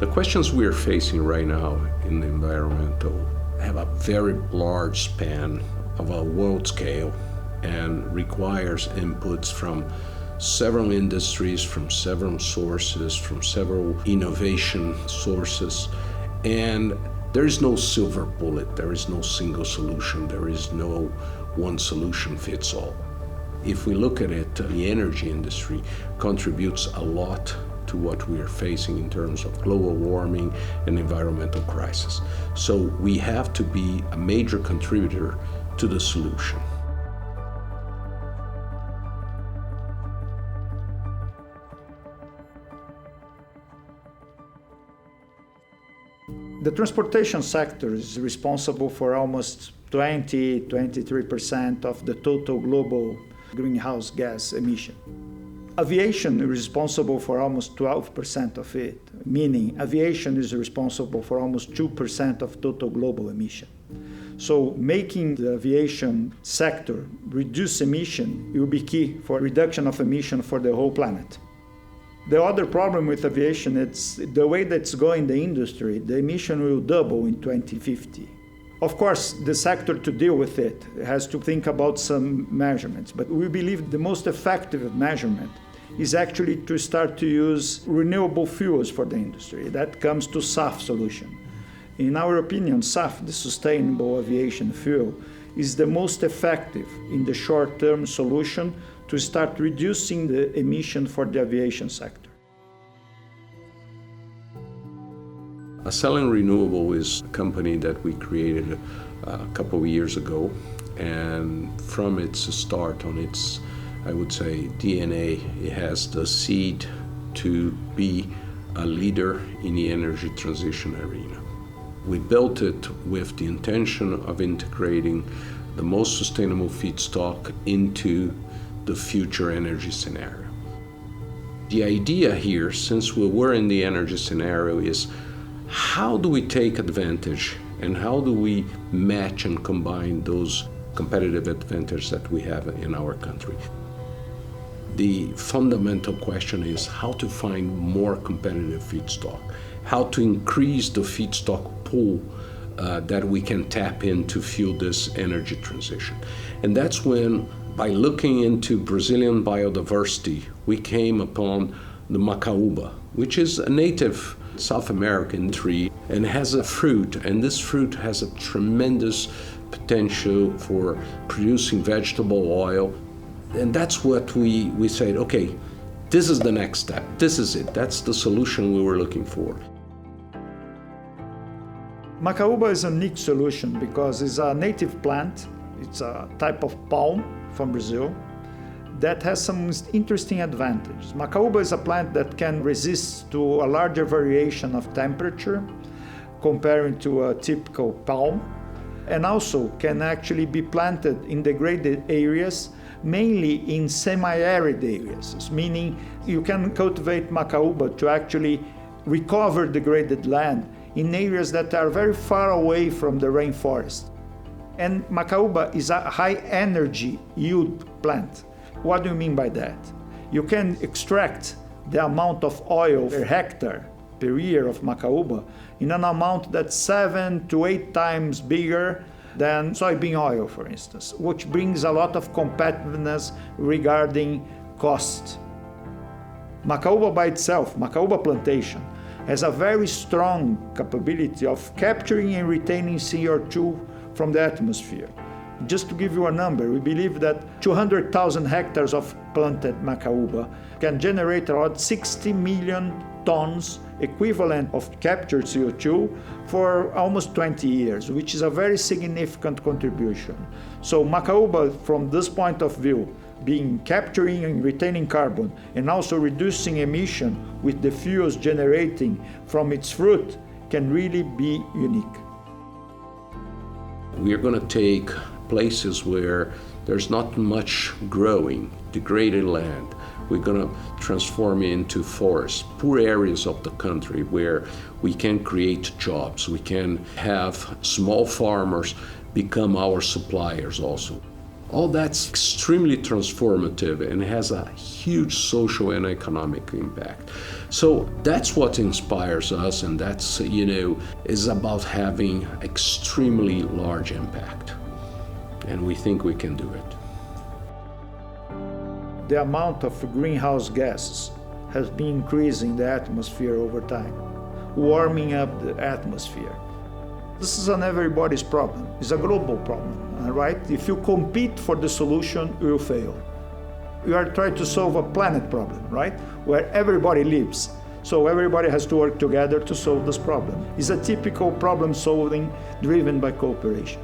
The questions we are facing right now in the environmental have a very large span of a world scale and requires inputs from several industries, from several sources, from several innovation sources. And there is no silver bullet, there is no single solution, there is no one solution fits all. If we look at it, the energy industry contributes a lot to what we are facing in terms of global warming and environmental crisis. So we have to be a major contributor to the solution. The transportation sector is responsible for almost 23% of the total global greenhouse gas emission. Aviation is responsible for almost 12% of it, meaning aviation is responsible for almost 2% of total global emission. So making the aviation sector reduce emission will be key for reduction of emission for the whole planet. The other problem with aviation is the way that's going the industry, the emission will double in 2050. Of course, the sector to deal with it has to think about some measurements, but we believe the most effective measurement is actually to start to use renewable fuels for the industry. That comes to SAF solution. In our opinion, SAF, the sustainable aviation fuel, is the most effective in the short-term solution to start reducing the emission for the aviation sector. Acelen Renewables is a company that we created a couple of years ago, and from its start on its, I would say, DNA, it has the seed to be a leader in the energy transition arena. We built it with the intention of integrating the most sustainable feedstock into the future energy scenario. The idea here, since we were in the energy scenario, is how do we take advantage and how do we match and combine those competitive advantages that we have in our country? The fundamental question is how to find more competitive feedstock, how to increase the feedstock pool that we can tap in to fuel this energy transition. And that's when, by looking into Brazilian biodiversity, we came upon the macauba, which is a native South American tree and has a fruit, and this fruit has a tremendous potential for producing vegetable oil. And that's what we said, okay, this is the next step, this is it, that's the solution we were looking for. Macauba is a unique solution because it's a native plant, it's a type of palm from Brazil that has some interesting advantages. Macauba is a plant that can resist to a larger variation of temperature comparing to a typical palm, and also can actually be planted in degraded areas, mainly in semi-arid areas, meaning you can cultivate macauba to actually recover degraded land in areas that are very far away from the rainforest. And macauba is a high energy yield plant. What do you mean by that? You can extract the amount of oil per hectare per year of macauba in an amount that's 7 to 8 times bigger than soybean oil, for instance, which brings a lot of competitiveness regarding cost. Macauba by itself, macauba plantation, has a very strong capability of capturing and retaining CO2 from the atmosphere. Just to give you a number, we believe that 200,000 hectares of planted macauba can generate about 60 million tons equivalent of captured CO2 for almost 20 years, which is a very significant contribution. So macauba, from this point of view, being capturing and retaining carbon and also reducing emission with the fuels generating from its fruit, can really be unique. We are going to take places where there's not much growing, degraded land. We're going to transform it into forests, poor areas of the country where we can create jobs. We can have small farmers become our suppliers also. All that's extremely transformative and has a huge social and economic impact. So that's what inspires us, and that's, is about having extremely large impact. And we think we can do it. The amount of greenhouse gases has been increasing in the atmosphere over time, warming up the atmosphere. This is an everybody's problem. It's a global problem, right? If you compete for the solution, you will fail. You are trying to solve a planet problem, right? Where everybody lives. So everybody has to work together to solve this problem. It's a typical problem solving driven by cooperation.